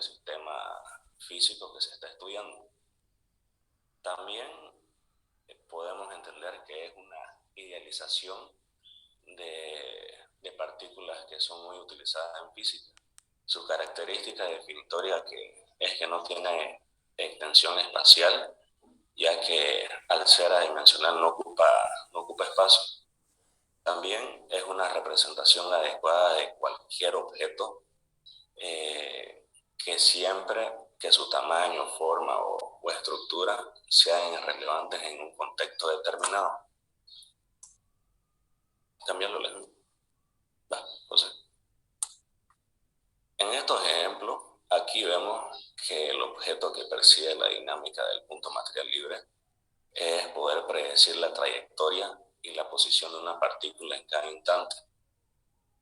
sistema físico que se está estudiando. También podemos entender que es una idealización de partículas que son muy utilizadas en física. Su característica definitoria es que no tiene extensión espacial, ya que al ser adimensional no ocupa espacio. También es una representación adecuada de cualquier objeto que siempre que su tamaño, forma o estructura sean irrelevantes en un contexto determinado. También lo leo. En estos ejemplos, aquí vemos que el objeto que persigue la dinámica del punto material libre es poder predecir la trayectoria y la posición de una partícula en cada instante,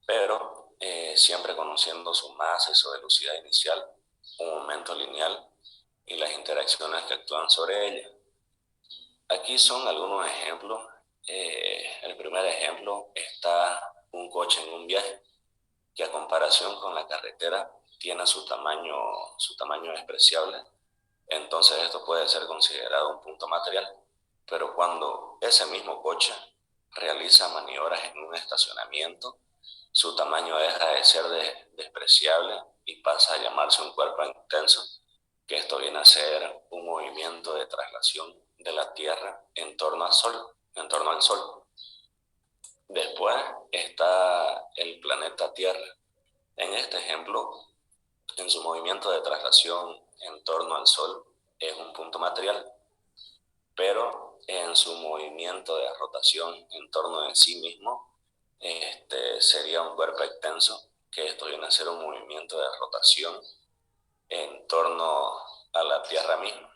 pero siempre conociendo su masa y su velocidad inicial, un momento lineal y las interacciones que actúan sobre ella. Aquí son algunos ejemplos. El primer ejemplo está un coche en un viaje, que a comparación con la carretera tiene su tamaño despreciable. Entonces esto puede ser considerado un punto material, pero cuando ese mismo coche realiza maniobras en un estacionamiento, su tamaño deja de ser despreciable y pasa a llamarse un cuerpo intenso, que esto viene a ser un movimiento de traslación de la Tierra en torno al Sol. Después está el planeta Tierra. En este ejemplo, en su movimiento de traslación en torno al Sol es un punto material, pero en su movimiento de rotación en torno de sí mismo sería un cuerpo extenso, que esto viene a ser un movimiento de rotación en torno a la Tierra misma.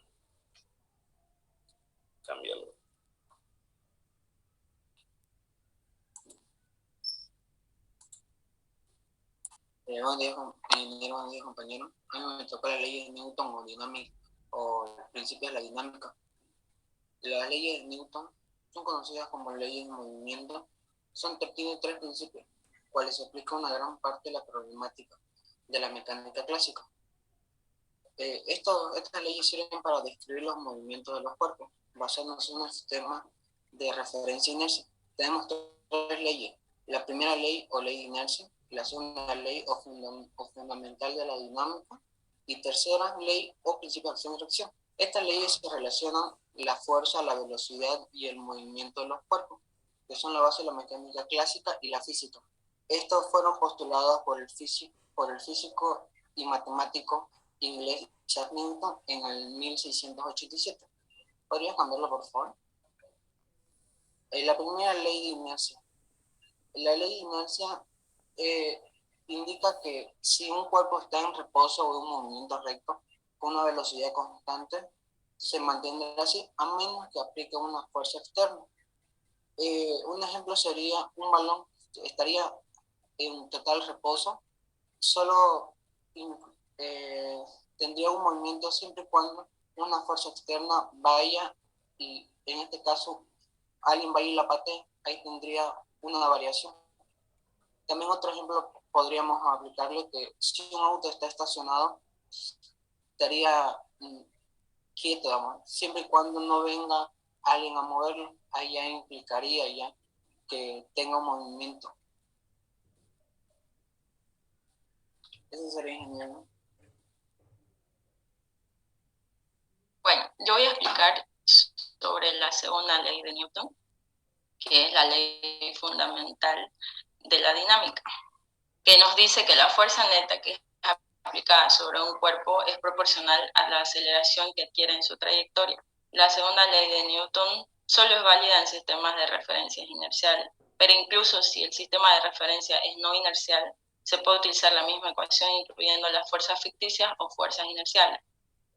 Cámbialo. Buenos días, compañeros. A mí me toca la ley de Newton o principios de la dinámica. Las leyes de Newton son conocidas como leyes de movimiento. Tienen tres principios, cuales explican una gran parte de la problemática de la mecánica clásica. Estas leyes sirven para describir los movimientos de los cuerpos, basándose en un sistema de referencia inercia. Tenemos tres leyes. La primera ley o ley de inercia, la segunda ley o fundamental de la dinámica, y tercera ley o principio de acción y reacción. Estas leyes se relacionan la fuerza, la velocidad y el movimiento de los cuerpos, que son la base de la mecánica clásica y la física. Estos fueron postulados por el físico y matemático inglés Isaac Newton en el 1687. ¿Podrías cambiarlo, por favor? La primera ley de inercia. La ley de inercia indica que si un cuerpo está en reposo o en un movimiento recto con una velocidad constante, se mantiene así a menos que aplique una fuerza externa. Un ejemplo sería un balón estaría en total reposo, solo tendría un movimiento siempre y cuando una fuerza externa vaya y en este caso alguien vaya y la patee, ahí tendría una variación. También otro ejemplo podríamos aplicarle que si un auto está estacionado, estaría quieto, digamos, siempre y cuando no venga alguien a moverlo, ahí ya implicaría ya que tenga un movimiento. Eso sería genial, ¿no? Bueno, yo voy a explicar sobre la segunda ley de Newton, que es la ley fundamental de la dinámica, que nos dice que la fuerza neta que es aplicada sobre un cuerpo es proporcional a la aceleración que adquiere en su trayectoria. La segunda ley de Newton solo es válida en sistemas de referencias inerciales, pero incluso si el sistema de referencia es no inercial, se puede utilizar la misma ecuación incluyendo las fuerzas ficticias o fuerzas inerciales.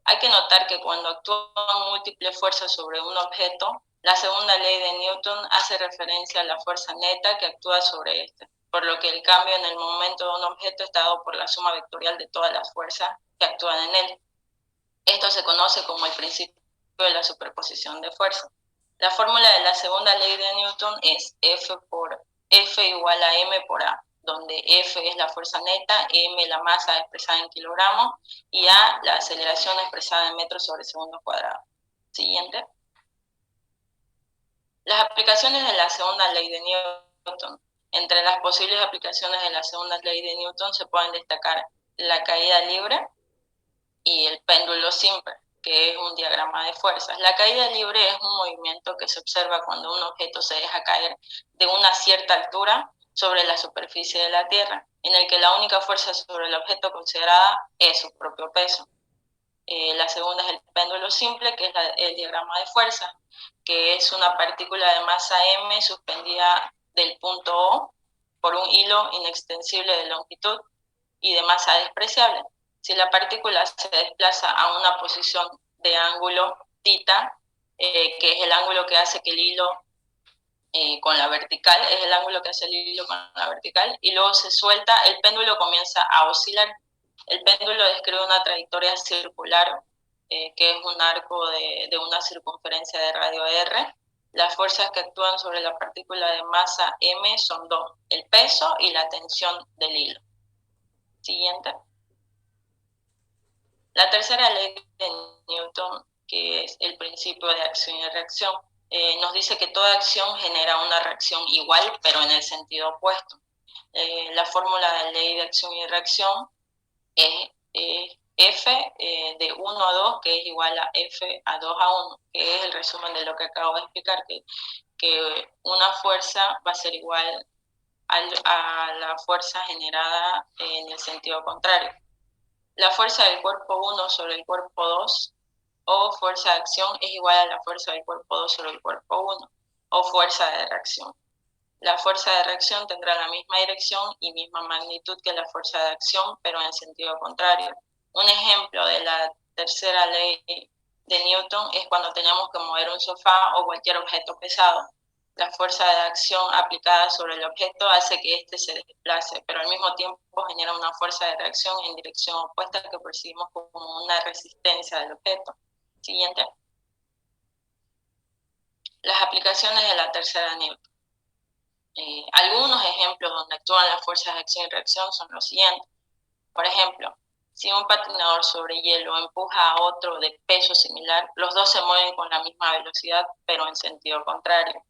Hay que notar que cuando actúan múltiples fuerzas sobre un objeto, la segunda ley de Newton hace referencia a la fuerza neta que actúa sobre este, por lo que el cambio en el momento de un objeto está dado por la suma vectorial de todas las fuerzas que actúan en él. Esto se conoce como el principio de la superposición de fuerza. La fórmula de la segunda ley de Newton es F igual a M por A, donde F es la fuerza neta, M la masa expresada en kilogramos y A la aceleración expresada en metros sobre segundos cuadrados. Siguiente. Las aplicaciones de la segunda ley de Newton. Entre las posibles aplicaciones de la segunda ley de Newton se pueden destacar la caída libre y el péndulo simple, que es un diagrama de fuerzas. La caída libre es un movimiento que se observa cuando un objeto se deja caer de una cierta altura sobre la superficie de la Tierra, en el que la única fuerza sobre el objeto considerada es su propio peso. La segunda es el péndulo simple, que es el diagrama de fuerza, que es una partícula de masa m suspendida del punto O por un hilo inextensible de longitud y de masa despreciable. Si la partícula se desplaza a una posición de ángulo θ, que es el ángulo que hace que el hilo con la vertical, es el ángulo que hace el hilo con la vertical, y luego se suelta, el péndulo comienza a oscilar. El péndulo describe una trayectoria circular, que es un arco de una circunferencia de radio r. Las fuerzas que actúan sobre la partícula de masa m son dos, el peso y la tensión del hilo. Siguiente. La tercera ley de Newton, que es el principio de acción y reacción, nos dice que toda acción genera una reacción igual, pero en el sentido opuesto. La fórmula de la ley de acción y reacción es F de 1 a 2, que es igual a F a 2 a 1, que es el resumen de lo que acabo de explicar, que una fuerza va a ser igual a la fuerza generada en el sentido contrario. La fuerza del cuerpo 1 sobre el cuerpo 2 o fuerza de acción es igual a la fuerza del cuerpo 2 sobre el cuerpo 1 o fuerza de reacción. La fuerza de reacción tendrá la misma dirección y misma magnitud que la fuerza de acción, pero en sentido contrario. Un ejemplo de la tercera ley de Newton es cuando tenemos que mover un sofá o cualquier objeto pesado. La fuerza de acción aplicada sobre el objeto hace que éste se desplace, pero al mismo tiempo genera una fuerza de reacción en dirección opuesta que percibimos como una resistencia del objeto. Siguiente. Las aplicaciones de la tercera Newton. Algunos ejemplos donde actúan las fuerzas de acción y reacción son los siguientes. Por ejemplo, si un patinador sobre hielo empuja a otro de peso similar, los dos se mueven con la misma velocidad, pero en sentido contrario.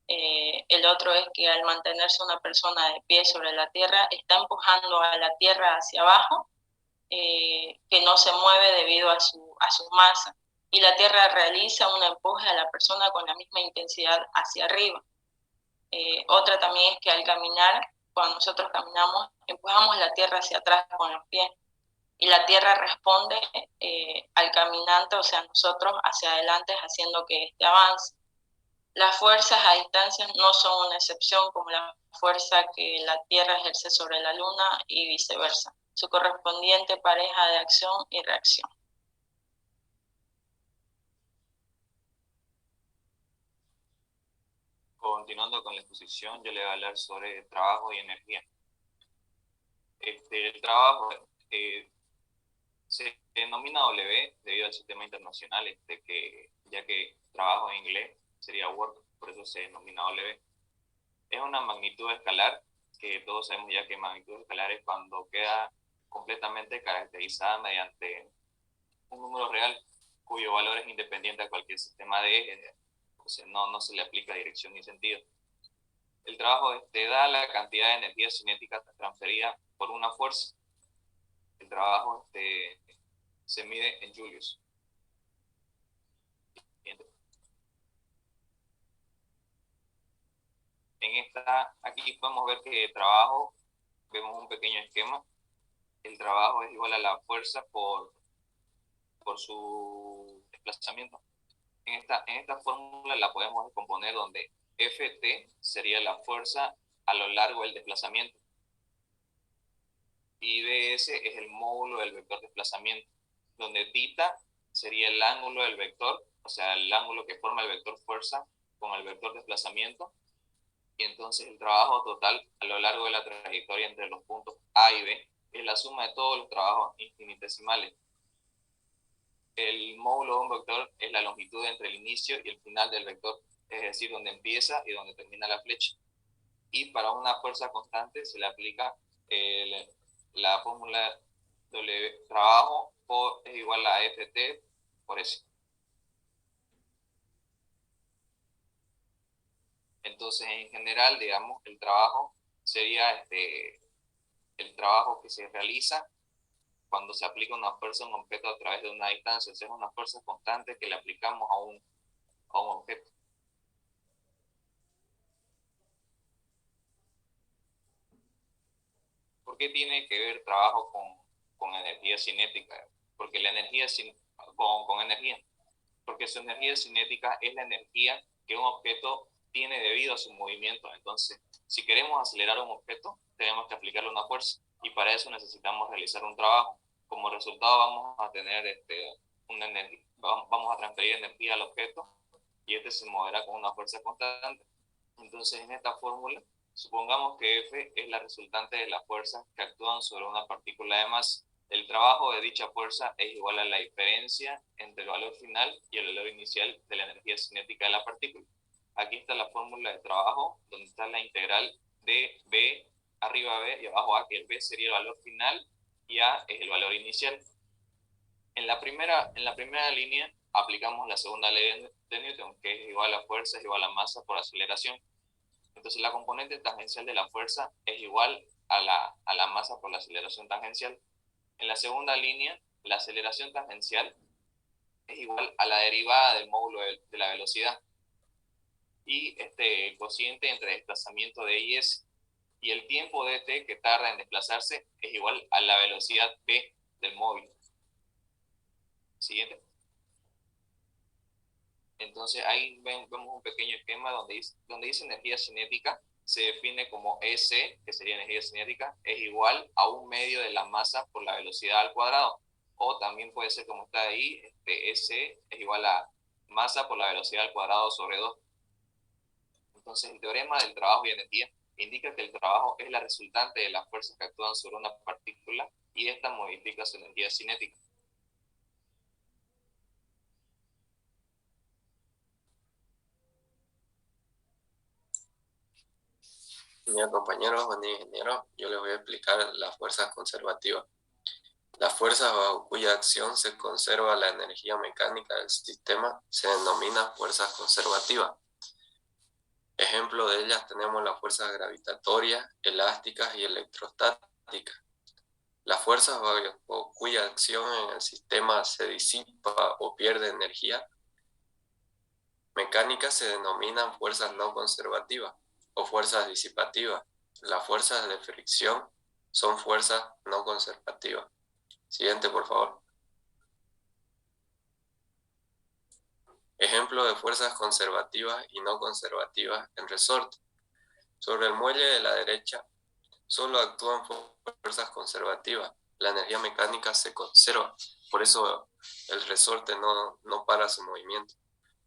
El otro es que al mantenerse una persona de pie sobre la tierra, está empujando a la tierra hacia abajo, que no se mueve debido a su masa, y la tierra realiza un empuje a la persona con la misma intensidad hacia arriba. Otra también es que al caminar, cuando nosotros caminamos, empujamos la tierra hacia atrás con los pies, y la tierra responde al caminante, o sea, nosotros hacia adelante, haciendo que éste avance. Las fuerzas a distancia no son una excepción, como la fuerza que la Tierra ejerce sobre la Luna y viceversa, su correspondiente pareja de acción y reacción. Continuando con la exposición, yo le voy a hablar sobre trabajo y energía. El trabajo se denomina W debido al sistema internacional, ya que trabajo en inglés sería work, por eso se denomina W. Es una magnitud escalar, que todos sabemos ya que magnitud escalar es cuando queda completamente caracterizada mediante un número real cuyo valor es independiente a cualquier sistema de eje, o sea, no se le aplica dirección ni sentido. El trabajo da la cantidad de energía cinética transferida por una fuerza. El trabajo se mide en julios. Aquí podemos ver que el trabajo, vemos un pequeño esquema. El trabajo es igual a la fuerza por su desplazamiento. En esta fórmula la podemos descomponer donde Ft sería la fuerza a lo largo del desplazamiento y ds es el módulo del vector desplazamiento, donde θ sería el ángulo del vector, o sea, el ángulo que forma el vector fuerza con el vector desplazamiento, y entonces el trabajo total a lo largo de la trayectoria entre los puntos A y B es la suma de todos los trabajos infinitesimales. El módulo de un vector es la longitud entre el inicio y el final del vector, es decir, donde empieza y donde termina la flecha. y para una fuerza constante se le aplica la fórmula trabajo es igual a Ft por S. Entonces, en general, digamos, el trabajo sería el trabajo que se realiza cuando se aplica una fuerza a un objeto a través de una distancia. Es una fuerza constante que le aplicamos a un objeto. ¿Por qué tiene que ver trabajo con energía cinética? Porque la energía con energía. Porque su energía cinética es la energía que un objeto tiene debido a su movimiento. Entonces, si queremos acelerar un objeto, tenemos que aplicarle una fuerza y para eso necesitamos realizar un trabajo. Como resultado vamos a tener una energía, vamos a transferir energía al objeto y se moverá con una fuerza constante. Entonces, en esta fórmula, supongamos que F es la resultante de las fuerzas que actúan sobre una partícula de masa. El trabajo de dicha fuerza es igual a la diferencia entre el valor final y el valor inicial de la energía cinética de la partícula. Aquí está la fórmula de trabajo, donde está la integral de B, arriba B y abajo A, que el B sería el valor final y A es el valor inicial. En la primera línea aplicamos la segunda ley de Newton, que es igual a fuerza es igual a masa por aceleración. Entonces la componente tangencial de la fuerza es igual a la masa por la aceleración tangencial. En la segunda línea, la aceleración tangencial es igual a la derivada del módulo de la velocidad. Y el cociente entre desplazamiento de I S y el tiempo de t que tarda en desplazarse es igual a la velocidad p del móvil. Siguiente. Entonces ahí vemos un pequeño esquema donde dice energía cinética, se define como EC, que sería energía cinética, es igual a un medio de la masa por la velocidad al cuadrado. O también puede ser como está ahí, EC es igual a masa por la velocidad al cuadrado sobre 2. Entonces el teorema del trabajo y energía indica que el trabajo es la resultante de las fuerzas que actúan sobre una partícula y esta modifica su energía cinética. Bien, compañeros, buen día, ingeniero. Yo les voy a explicar las fuerzas conservativas. Las fuerzas bajo cuya acción se conserva la energía mecánica del sistema se denominan fuerzas conservativas. Ejemplo de ellas tenemos las fuerzas gravitatorias, elásticas y electrostáticas. Las fuerzas bajo cuya acción en el sistema se disipa o pierde energía mecánica se denominan fuerzas no conservativas o fuerzas disipativas. Las fuerzas de fricción son fuerzas no conservativas. Siguiente, por favor. Ejemplo de fuerzas conservativas y no conservativas en resorte. Sobre el muelle de la derecha solo actúan fuerzas conservativas. La energía mecánica se conserva, por eso el resorte no para su movimiento.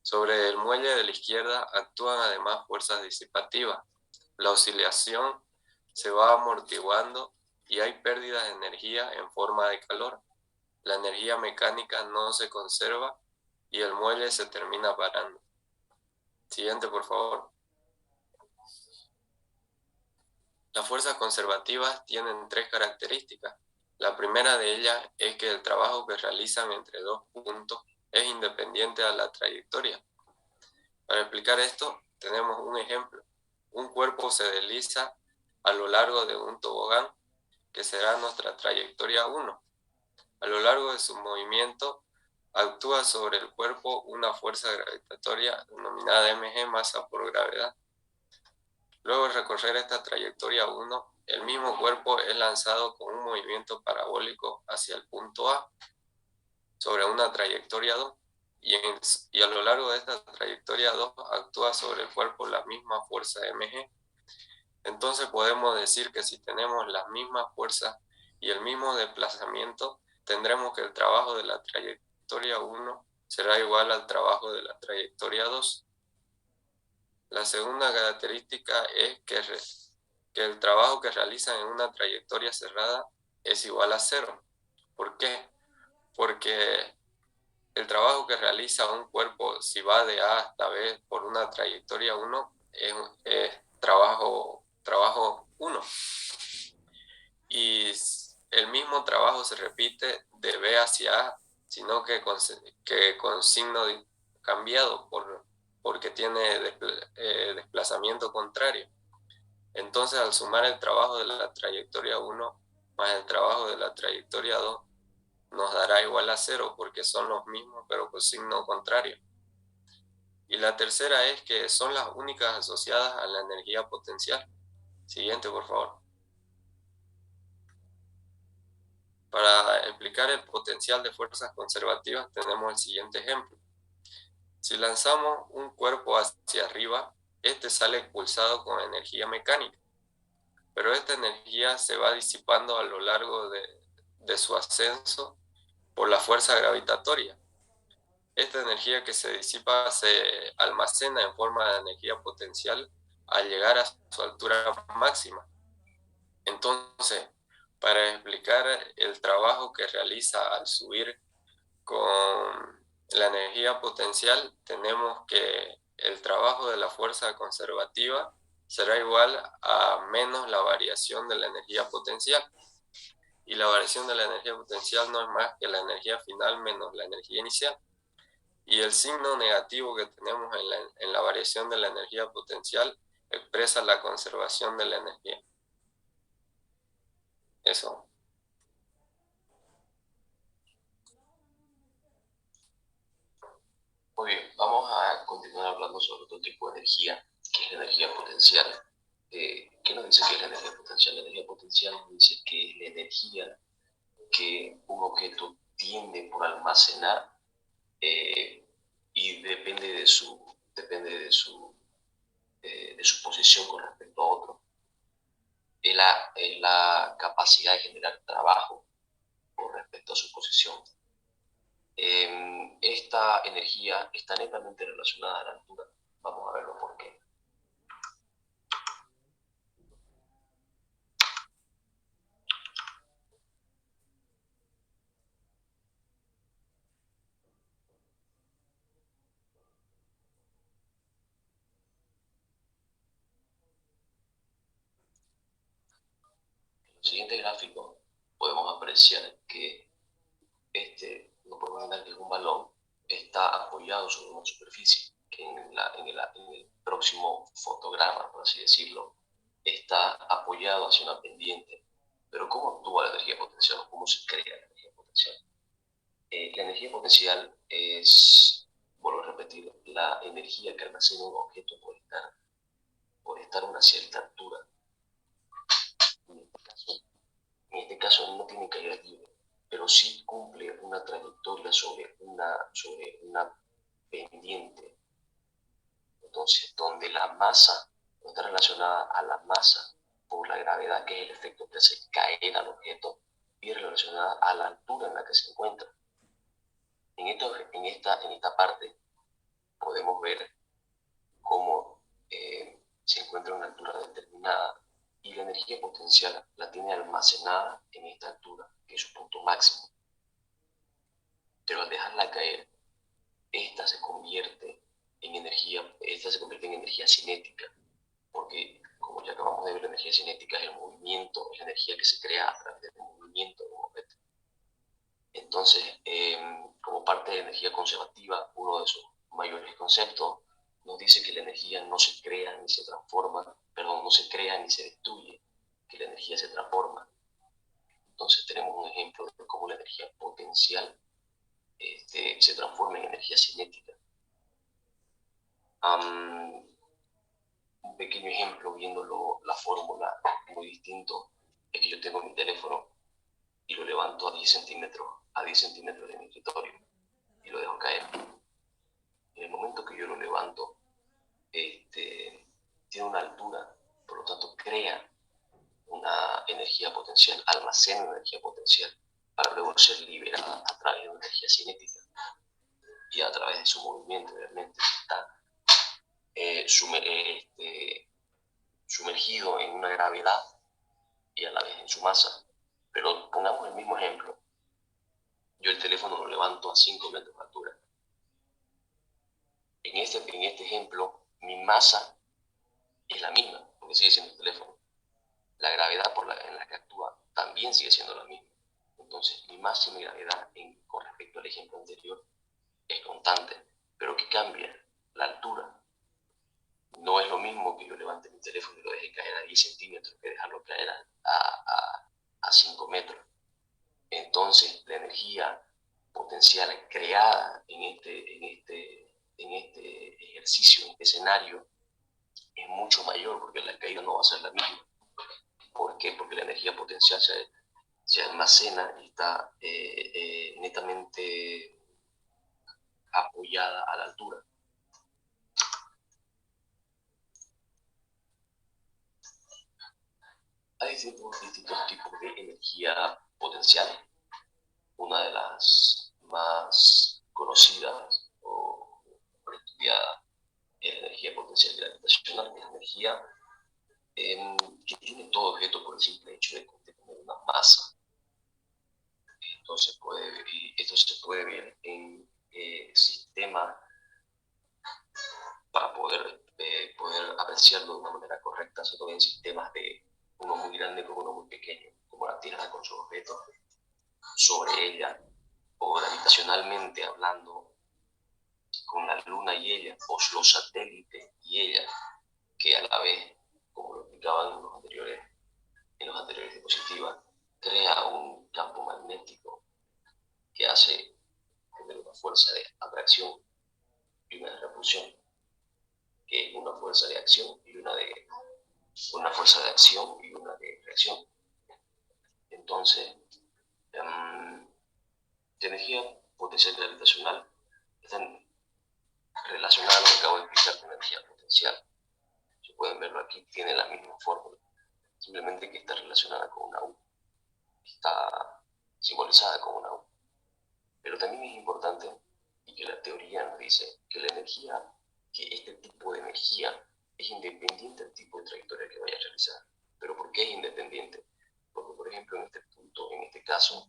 Sobre el muelle de la izquierda actúan además fuerzas disipativas. La oscilación se va amortiguando y hay pérdidas de energía en forma de calor. La energía mecánica no se conserva y el muelle se termina parando. Siguiente, por favor. Las fuerzas conservativas tienen tres características. La primera de ellas es que el trabajo que realizan entre dos puntos es independiente a la trayectoria. Para explicar esto, tenemos un ejemplo. Un cuerpo se desliza a lo largo de un tobogán, que será nuestra trayectoria 1. A lo largo de su movimiento, actúa sobre el cuerpo una fuerza gravitatoria denominada mg, masa por gravedad. Luego de recorrer esta trayectoria 1, el mismo cuerpo es lanzado con un movimiento parabólico hacia el punto A, sobre una trayectoria 2. Y a lo largo de esta trayectoria 2 actúa sobre el cuerpo la misma fuerza mg. Entonces podemos decir que si tenemos las mismas fuerzas y el mismo desplazamiento, tendremos que el trabajo de la trayectoria 1 será igual al trabajo de la trayectoria 2. La segunda característica es que el trabajo que realizan en una trayectoria cerrada es igual a 0. ¿Por qué? Porque el trabajo que realiza un cuerpo si va de A hasta B por una trayectoria 1 es trabajo trabajo 1. Y el mismo trabajo se repite de B hacia A, sino que con signo cambiado porque tiene desplazamiento contrario. Entonces, al sumar el trabajo de la trayectoria 1 más el trabajo de la trayectoria 2, nos dará igual a 0 porque son los mismos pero con signo contrario. Y la tercera es que son las únicas asociadas a la energía potencial. Siguiente, por favor. Para explicar el potencial de fuerzas conservativas tenemos el siguiente ejemplo. Si lanzamos un cuerpo hacia arriba, este sale expulsado con energía mecánica, pero esta energía se va disipando a lo largo de su ascenso por la fuerza gravitatoria. Esta energía que se disipa se almacena en forma de energía potencial al llegar a su altura máxima. Entonces, para explicar el trabajo que realiza al subir con la energía potencial, tenemos que el trabajo de la fuerza conservativa será igual a menos la variación de la energía potencial. Y la variación de la energía potencial no es más que la energía final menos la energía inicial. Y el signo negativo que tenemos en la variación de la energía potencial expresa la conservación de la energía. Eso. Muy bien, vamos a continuar hablando sobre otro tipo de energía, que es la energía potencial. ¿Qué nos dice que es la energía potencial? La energía potencial nos dice que es la energía que un objeto tiende por almacenar y depende de su posición con respecto a otro. Es la capacidad de generar trabajo con respecto a su posición. Esta energía está netamente relacionada a la altura. Vamos a verlo por qué. En el siguiente gráfico podemos apreciar que nos podemos imaginar que es un balón, está apoyado sobre una superficie, que en el próximo fotograma, por así decirlo, está apoyado hacia una pendiente. Pero ¿cómo actúa la energía potencial? ¿Cómo se crea la energía potencial? La energía potencial es, vuelvo a repetir, la energía que almacena un objeto por estar a una cierta altura. En este caso no tiene caída libre, pero sí cumple una trayectoria sobre una pendiente. Entonces, donde la masa no está relacionada a la masa por la gravedad, que es el efecto que hace caer al objeto, y relacionada a la altura en la que se encuentra. En esta parte podemos ver cómo se encuentra a una altura determinada y la energía potencial la tiene almacenada en esta altura, que es su punto máximo. Pero al dejarla caer, esta se convierte en energía cinética, porque como ya acabamos de ver, la energía cinética es el movimiento, es la energía que se crea a través del movimiento de un objeto. Entonces, como parte de la energía conservativa, uno de sus mayores conceptos nos dice que la energía no se crea ni se transforma, no se crea ni se destruye, que la energía se transforma. Entonces tenemos un ejemplo de cómo la energía potencial se transforma en energía cinética. Un pequeño ejemplo, viendo la fórmula muy distinto, es que yo tengo mi teléfono y lo levanto a 10 centímetros de mi escritorio y lo dejo caer. En el momento que yo lo levanto, tiene una altura, por lo tanto crea una energía potencial, almacena una energía potencial para luego ser liberada a través de una energía cinética y a través de su movimiento, realmente está sumergido en una gravedad y a la vez en su masa. Pero pongamos el mismo ejemplo. Yo el teléfono lo levanto a 5 metros de altura. En este ejemplo, mi masa es la misma, porque sigue siendo el teléfono, la gravedad en la que actúa también sigue siendo la misma. Entonces, mi máxima gravedad con respecto al ejemplo anterior es constante, pero que cambia la altura. No es lo mismo que yo levante mi teléfono y lo deje caer a 10 centímetros que dejarlo caer a 5 metros. Entonces, la energía potencial creada en este ejercicio, en este escenario, es mucho mayor, porque la caída no va a ser la misma. ¿Por qué? Porque la energía potencial se almacena y está netamente apoyada a la altura. Hay distintos tipos de energía potencial. Una de las más conocidas o estudiadas es la energía potencial gravitacional, que es la energía que tiene todo objeto por el simple hecho de tener una masa. Entonces esto se puede ver en sistemas, para poder apreciarlo de una manera correcta, se puede en sistemas de uno muy grande con uno muy pequeño, como la Tierra con sus objetos sobre ella, o gravitacionalmente hablando con la Luna y ella, o los satélites y ella, que a la vez, como lo explicaban en los anteriores diapositivas, crea un campo magnético que hace tener una fuerza de atracción y una de repulsión, que es una fuerza de acción y una fuerza de acción y una de reacción. Entonces, la energía potencial gravitacional está relacionada a lo que acabo de explicar con energía potencial. Si pueden verlo aquí, tiene la misma fórmula, simplemente que está relacionada con una U, está simbolizada con una U. Pero también es importante, y que la teoría nos dice, que la energía, que este tipo de energía es independiente del tipo de trayectoria que vaya a realizar. ¿Pero por qué es independiente? Porque, por ejemplo, en este punto, en este caso,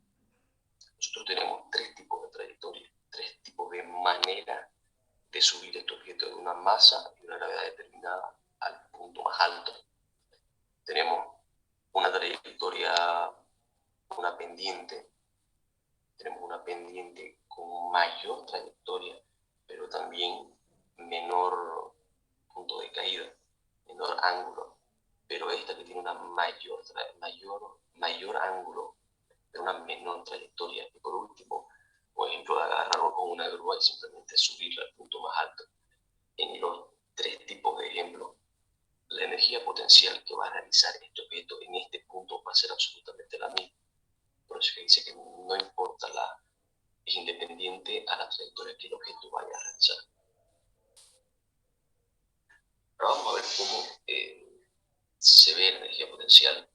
nosotros tenemos tres tipos de trayectoria, tres tipos de manera de subir este objeto de una masa y una gravedad determinada al punto más alto. Tenemos una trayectoria, una pendiente, tenemos una pendiente con mayor trayectoria, pero también menor punto de caída, menor ángulo, pero esta que tiene una mayor ángulo, pero una menor trayectoria. Y por último, por ejemplo, agarrarlo con una grúa y simplemente subirla al punto más alto. En los tres tipos de ejemplos, la energía potencial que va a realizar este objeto en este punto va a ser absolutamente la misma. Por eso que dice que no importa es independiente a la trayectoria que el objeto vaya a realizar. Ahora vamos a ver cómo se ve la energía potencial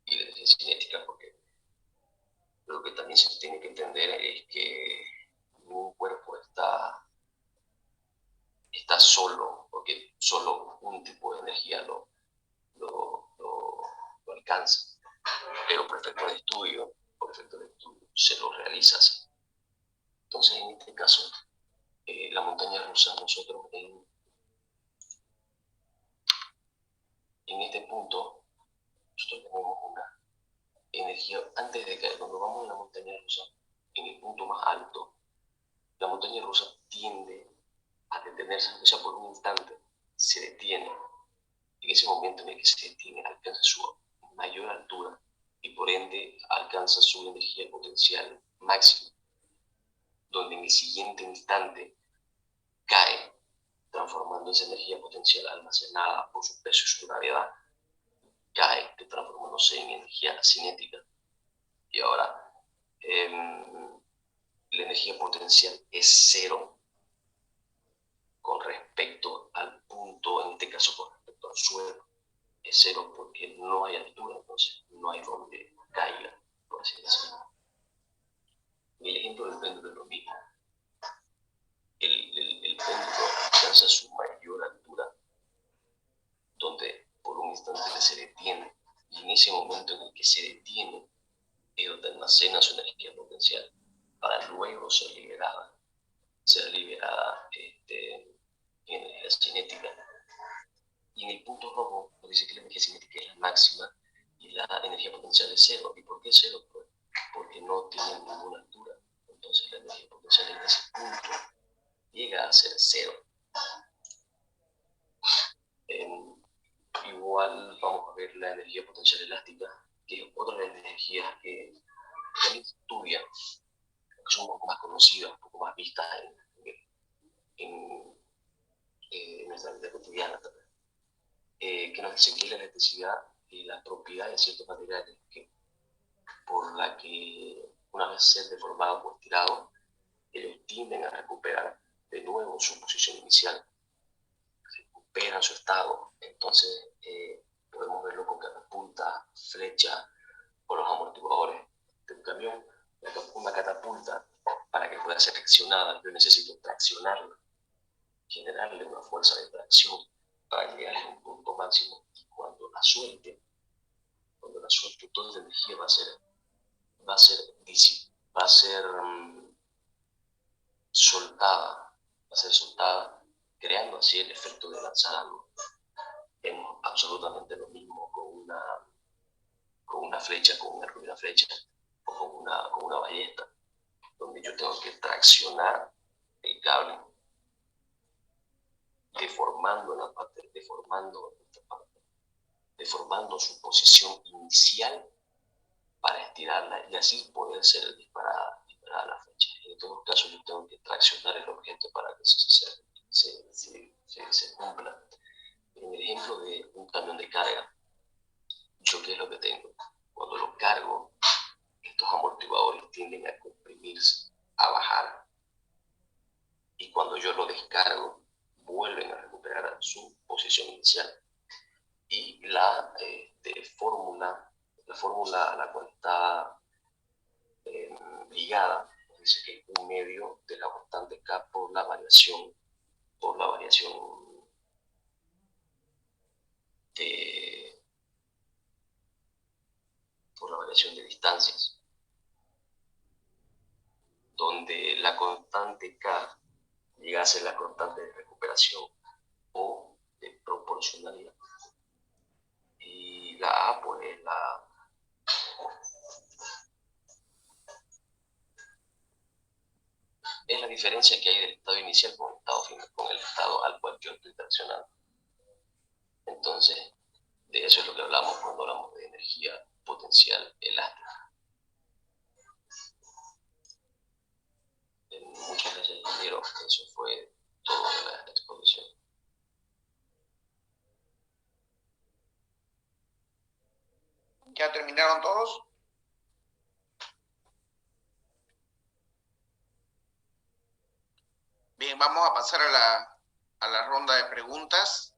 y la energía cinética, porque lo que también se tiene que entender es que ningún cuerpo está solo, porque solo un tipo de energía lo alcanza. Pero por efecto de estudio, se lo realiza así. Entonces, en este caso, la montaña rusa, nosotros en este punto, nosotros tenemos una energía, antes de caer, cuando vamos en la montaña rusa, en el punto más alto, la montaña rusa tiende a detenerse, aunque sea por un instante, se detiene. En ese momento en el que se detiene, alcanza su mayor altura y por ende alcanza su energía potencial máxima, donde en el siguiente instante cae, transformando esa energía potencial almacenada por su peso y su gravedad, cae, transformándose en energía cinética. Y ahora, la energía potencial es cero con respecto al punto, en este caso con respecto al suelo, es cero porque no hay altura, entonces no hay donde caiga, por así decirlo. Y el ejemplo del péndulo es lo mismo. El péndulo alcanza su mayor altura, donde por un instante se detiene, y en ese momento en el que se detiene es donde almacena su energía potencial para luego ser liberada en energía cinética. Y en el punto rojo nos dice que la energía cinética es la máxima y la energía potencial es cero. ¿Y por qué cero? Pues porque no tiene ninguna altura. Entonces la energía potencial en ese punto llega a ser cero. Igual vamos a ver la energía potencial elástica, que es otra de las energías que también se estudian, que son un poco más conocidas, un poco más vistas en nuestra vida cotidiana también. Que nos dice que es la electricidad y las propiedades de ciertos materiales por la que una vez ser deformados o estirados, ellos tienden a recuperar de nuevo su posición inicial, recuperan su estado. Entonces podemos verlo con catapultas, flechas o los amortiguadores de un camión. Una catapulta, para que pueda ser accionada, yo necesito traccionarla, generarle una fuerza de tracción para llegar a un punto máximo. Y cuando la suelte, toda la energía va a ser soltada, creando así el efecto de lanzar algo. Vemos absolutamente lo mismo con una flecha, con un arco de una flecha, o con una ballesta, donde yo tengo que traccionar el cable, deformando su posición inicial para estirarla y así poder ser disparada la flecha. En todos los casos yo tengo que traccionar el objeto para que se cumpla. En el ejemplo de un camión de carga, ¿yo qué es lo que tengo? Cuando lo cargo, estos amortiguadores tienden a comprimirse, a bajar, y cuando yo lo descargo, vuelven a recuperar su posición inicial. Y la fórmula a la cual está ligada dice que es un medio de la constante K por la variación de distancias, donde la constante K llega a ser la constante de recuperación o de proporcionalidad. Y la A, pues, es la diferencia que hay del estado inicial con el estado final, con el estado al cual yo estoy traccionando. Entonces, de eso es lo que hablamos cuando hablamos de energía potencial elástica. Muchas gracias, ingeniero. Eso fue todo de la exposición. ¿Ya terminaron todos? Bien, vamos a pasar a la ronda de preguntas.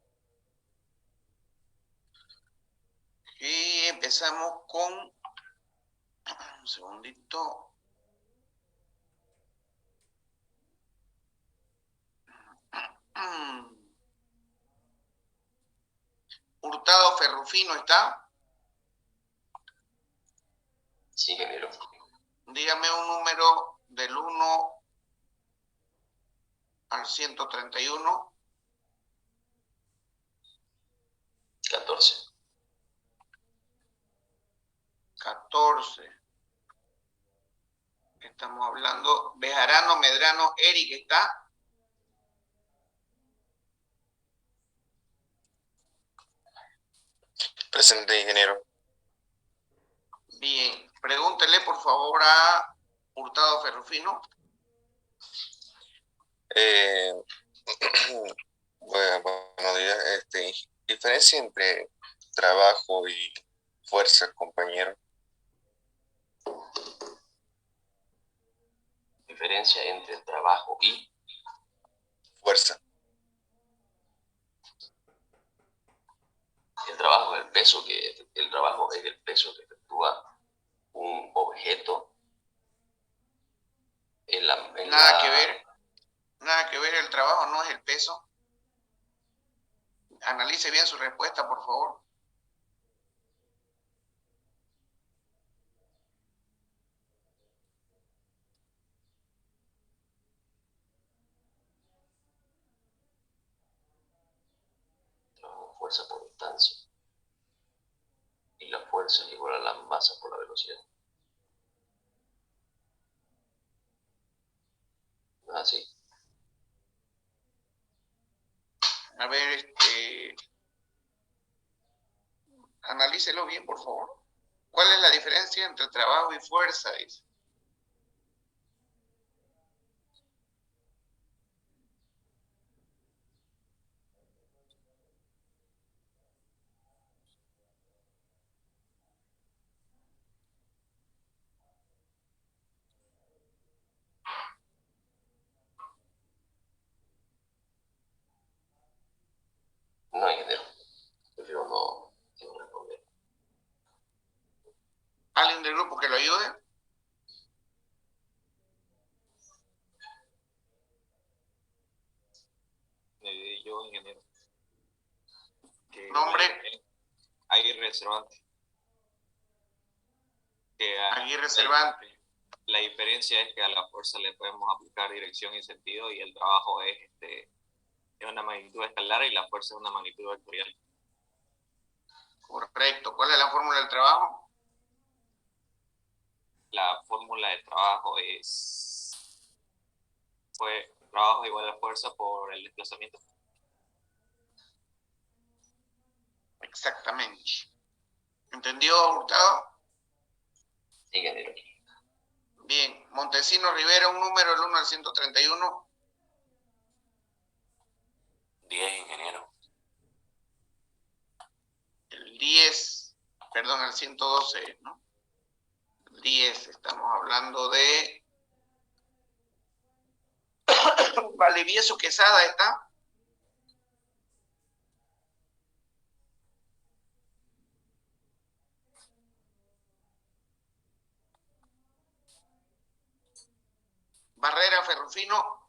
Y empezamos con... Un segundito. Hurtado Ferrufino, ¿está? Sí, ingeniero. Dígame un número del 1 al 131. 14. 14. Estamos hablando. Bejarano, Medrano, Eric, ¿está? Presente, ingeniero. Bien. Pregúntele, por favor, a Hurtado Ferrufino. Buenos días. Diferencia entre trabajo y fuerza, compañero. Diferencia entre trabajo y Fuerza. el trabajo es el trabajo es el peso que efectúa un objeto Nada que ver, el trabajo no es el peso. Analice bien su respuesta, por favor. fuerza por distancia. y la fuerza es igual a la masa por la velocidad. ¿No es así? A ver, analícelo bien, por favor. ¿Cuál es la diferencia entre trabajo y fuerza? Dice. No, ingeniero. Prefiero no responder. ¿Alguien del grupo que lo ayude? Yo, ingeniero. ¿Nombre? Aguirre Cervantes. Aguirre Cervantes. La diferencia es que a la fuerza le podemos aplicar dirección y sentido, y el trabajo es una magnitud escalar y la fuerza es una magnitud vectorial. Correcto. ¿Cuál es la fórmula del trabajo? La fórmula de trabajo es trabajo igual a fuerza por el desplazamiento. Exactamente. ¿Entendió, Hurtado? Ingeniero. Bien. Montesino Rivera, un número del 1 al 131. 10, ingeniero. El 10, perdón, el 112, ¿no? El 10, estamos hablando de Valdivieso Quesada, ¿está? Barrera Ferrufino.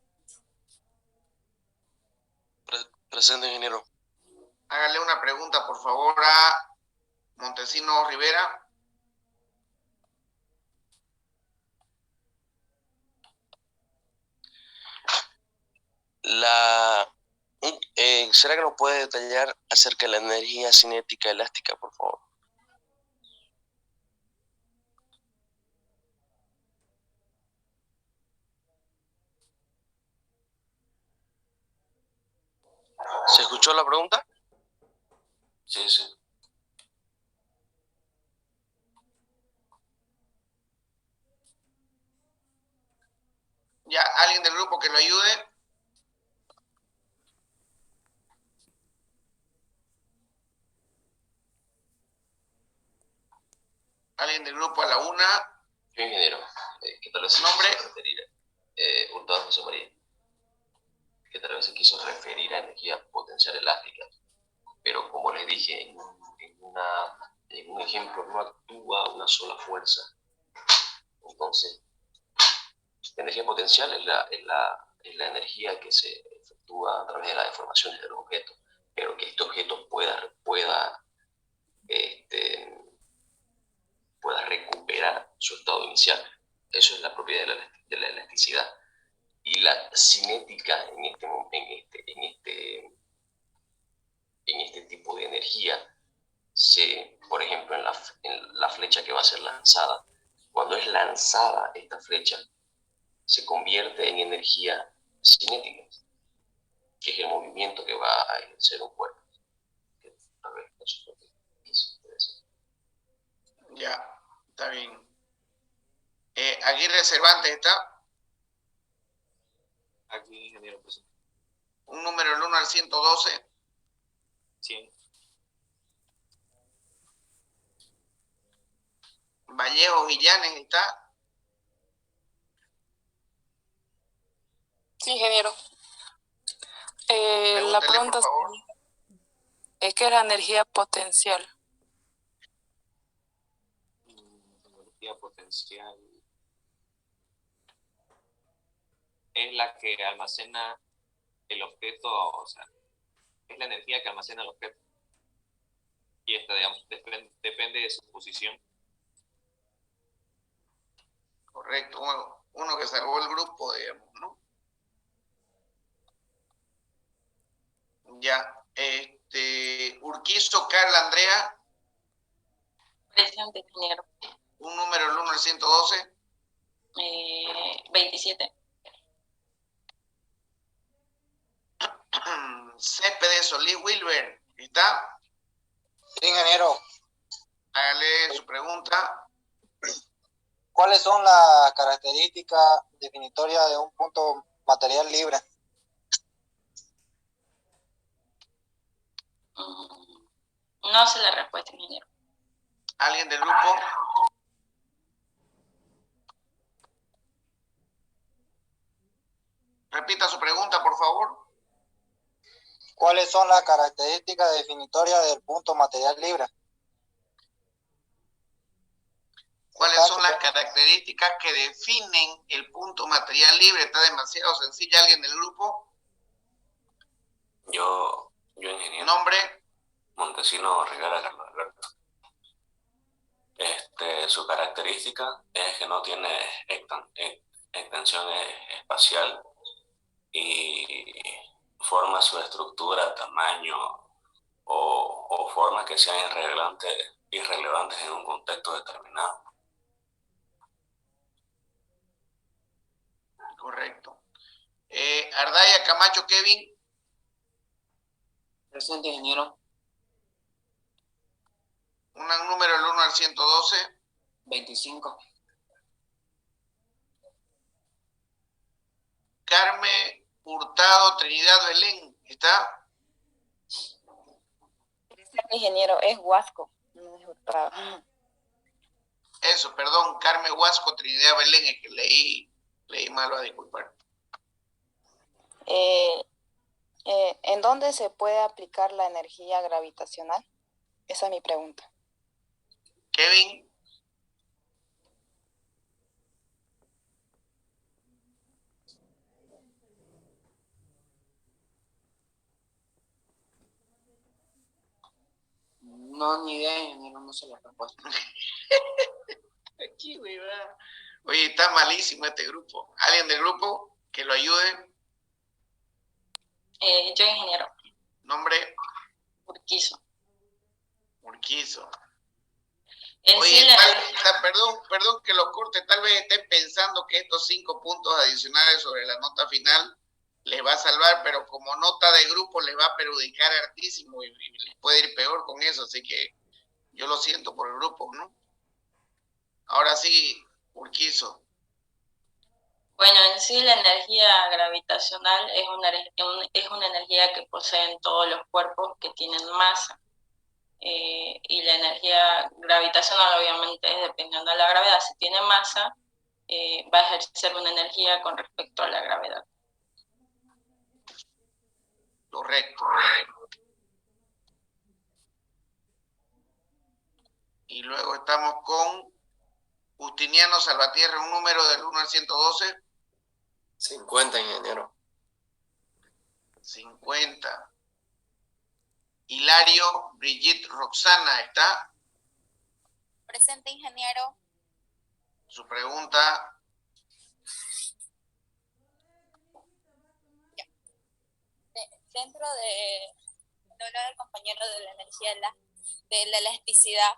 Presente, ingeniero. Hágale una pregunta, por favor, a Montesino Rivera. ¿Será que nos puede detallar acerca de la energía cinética elástica, por favor? ¿Se escuchó la pregunta? Sí, sí. Ya, alguien del grupo que lo ayude. Alguien del grupo a la una. Yo, ingeniero, que tal vez se ¿Nombre? quiso referir, Hurtado José María, que tal vez se quiso referir a energía potencial elástica, pero como les dije, en un ejemplo no actúa una sola fuerza. Entonces, la energía potencial es la energía que se efectúa a través de las deformaciones de los objetos, pero que este objeto pueda recuperar su estado inicial. Eso es la propiedad de la elasticidad. Y la cinética en este tipo de energía, por ejemplo, en la flecha que va a ser lanzada, cuando es lanzada esta flecha, se convierte en energía cinética, que es el movimiento que va a ejercer un cuerpo. A ver, eso es lo que quise decir. Ya, está bien. Aguirre Cervantes, ¿está? Aquí, ingeniero, presente. Un número del 1 al 112. 100. Vallejo Villanes, ¿está? Sí, ingeniero. La Pregúntele, pregunta por favor. es ¿qué es la energía potencial? Energía potencial es la que almacena el objeto, o sea, es la energía que almacena el objeto. Y esta, digamos, depende de su posición. Correcto. Uno que salvó el grupo, digamos, ¿no? Ya. Urquizo Carla Andrea. Presente, ingeniero. Un número del 1 al 112. 27. Céspedes Solís Wilber, ¿está? Ingeniero, Hágale su pregunta. ¿cuáles son las características definitorias de un punto material libre? No sé la respuesta, ingeniero. ¿Alguien del grupo? Repita su pregunta, por favor. ¿Cuáles son las características definitorias del punto material libre? ¿Cuáles son las características que definen el punto material libre? Está demasiado sencilla. ¿Alguien del grupo? Yo ingeniero. ¿Nombre? Montesino Rivera Carlos Alberto. Su característica es que no tiene extensión espacial y forma su estructura, tamaño o formas que sean irrelevantes en un contexto determinado. Correcto. Ardaya Camacho Kevin. Presente, ingeniero. Un número del 1 al 112. 25. Carmen Hurtado Trinidad Belén, ¿está? Ingeniero, es Huasco, no es Hurtado. Eso, perdón, Carmen Huasco Trinidad Belén, es que leí mal, a disculpar. ¿En dónde se puede aplicar la energía gravitacional? Esa es mi pregunta. Kevin. No, ni idea, ingeniero, no sé la respuesta. Aquí, güey, va. Oye, está malísimo este grupo. ¿Alguien del grupo que lo ayude? Yo, ingeniero. ¿Nombre? Urquizo. Urquizo. En Oye, sí, perdón que lo corte, tal vez estén pensando que estos 5 puntos adicionales sobre la nota final les va a salvar, pero como nota de grupo les va a perjudicar hartísimo y les puede ir peor con eso, así que yo lo siento por el grupo, ¿no? Ahora sí, Urquizo. Bueno, en sí la energía gravitacional es una energía que poseen todos los cuerpos que tienen masa. Y la energía gravitacional obviamente es dependiendo de la gravedad. Si tiene masa, va a ejercer una energía con respecto a la gravedad. Correcto. Y luego estamos con Justiniano Salvatierra, un número del 1 al 112. 50, ingeniero. 50. Hilario Brigitte Roxana, ¿está? Presente, ingeniero. Su pregunta. Dentro de lo del compañero de la energía de la elasticidad,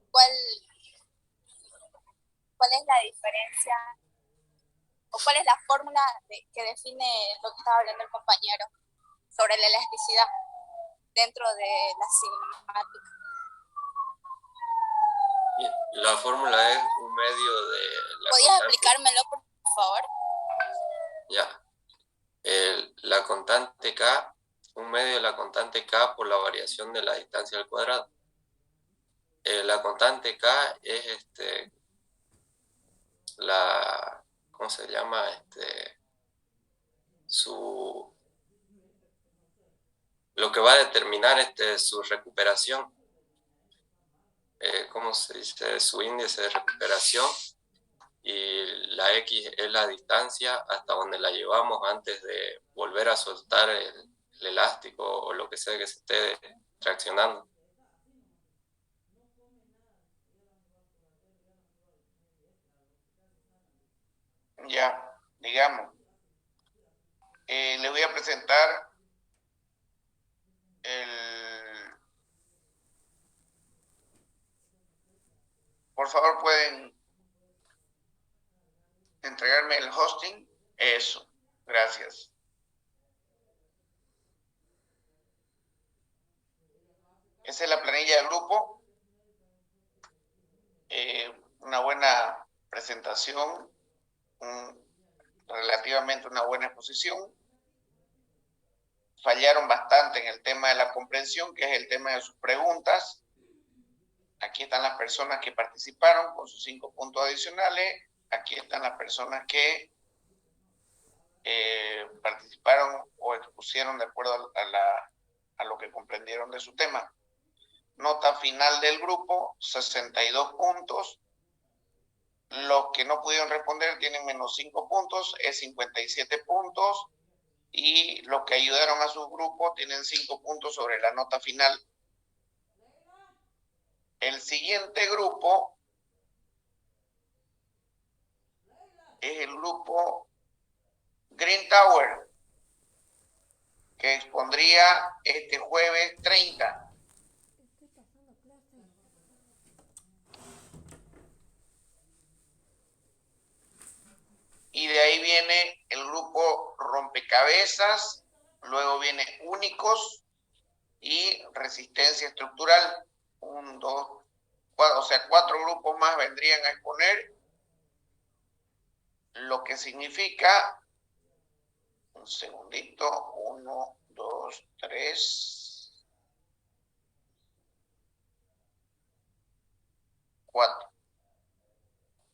¿cuál es la diferencia o cuál es la fórmula que define lo que estaba hablando el compañero sobre la elasticidad dentro de la cinemática? La fórmula es un medio de la ¿Podías constante. explicármelo, por favor? Ya. La constante K, un medio de la constante K por la variación de la distancia al cuadrado. La constante K es ¿cómo se llama? Lo que va a determinar su recuperación. ¿Cómo se dice? Su índice de recuperación, y la X es la distancia hasta donde la llevamos antes de volver a soltar el elástico o lo que sea que se esté traccionando. Ya, digamos. Le voy a presentar Por favor, pueden entregarme el hosting. Eso, gracias. Esa es la planilla del grupo. Una buena presentación, relativamente una buena exposición. Fallaron bastante en el tema de la comprensión, que es el tema de sus preguntas. Aquí están las personas que participaron con sus 5 puntos adicionales. Aquí están las personas que participaron o expusieron de acuerdo a lo que comprendieron de su tema. Nota final del grupo, 62 puntos. Los que no pudieron responder tienen menos 5 puntos, es 57 puntos. Y los que ayudaron a su grupo tienen 5 puntos sobre la nota final. El siguiente grupo es el grupo Green Tower, que expondría este jueves 30. Y de ahí viene el grupo Rompecabezas, luego viene Únicos y Resistencia Estructural. 1, 2, 4, o sea, 4 grupos más vendrían a exponer, lo que significa, un segundito, 1, 2, 3, 4.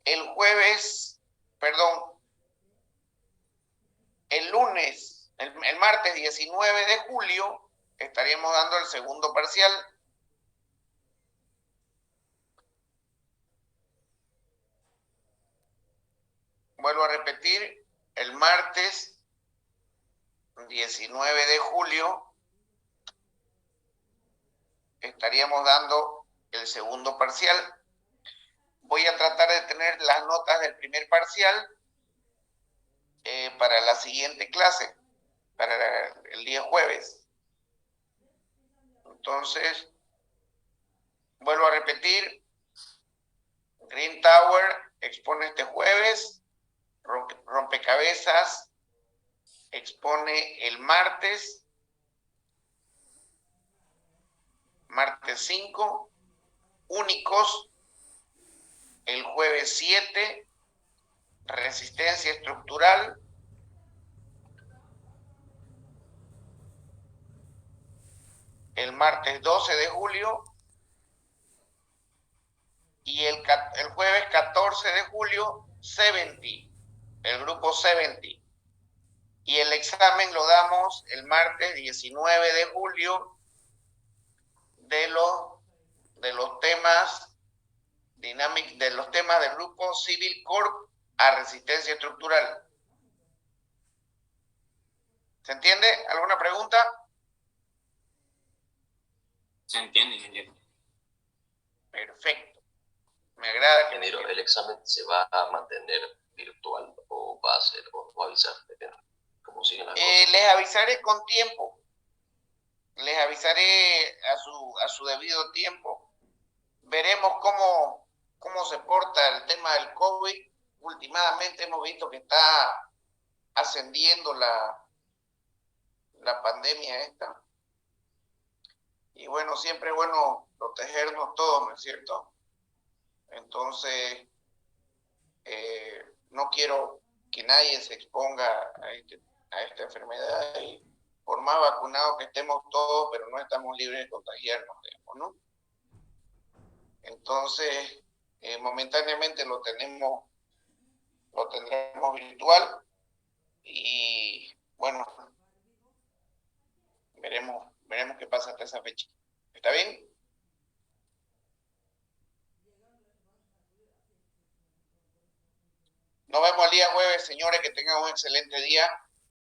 El martes 19 de julio, estaríamos dando el segundo parcial. Vuelvo a repetir, el martes 19 de julio estaríamos dando el segundo parcial. Voy a tratar de tener las notas del primer parcial para la siguiente clase, para el día jueves. Entonces, vuelvo a repetir, Green Tower expone este jueves, Rompecabezas expone el martes 5, Únicos el jueves 7, Resistencia Estructural el martes 12 de julio y el jueves 14 de julio 70, el grupo 70. Y el examen lo damos el martes 19 de julio de los temas del grupo Civil Corp a Resistencia Estructural. ¿Se entiende? ¿Alguna pregunta? Se entiende, ingeniero. Perfecto. Me agrada que... Ingeniero, ¿el examen se va a mantener virtual o va a ser, o va a avisar? ¿Cómo siguen las cosas? Les avisaré con tiempo. Les avisaré a su debido tiempo. Veremos cómo se porta el tema del COVID. Últimamente hemos visto que está ascendiendo la pandemia esta. Y bueno, siempre es bueno protegernos todos, ¿no es cierto? Entonces, no quiero que nadie se exponga a esta enfermedad, y por más vacunados que estemos todos, pero no estamos libres de contagiarnos, digamos, ¿no? Entonces, momentáneamente lo tendremos virtual y bueno, veremos qué pasa hasta esa fecha. ¿Está bien? Nos vemos el día jueves, señores, que tengan un excelente día.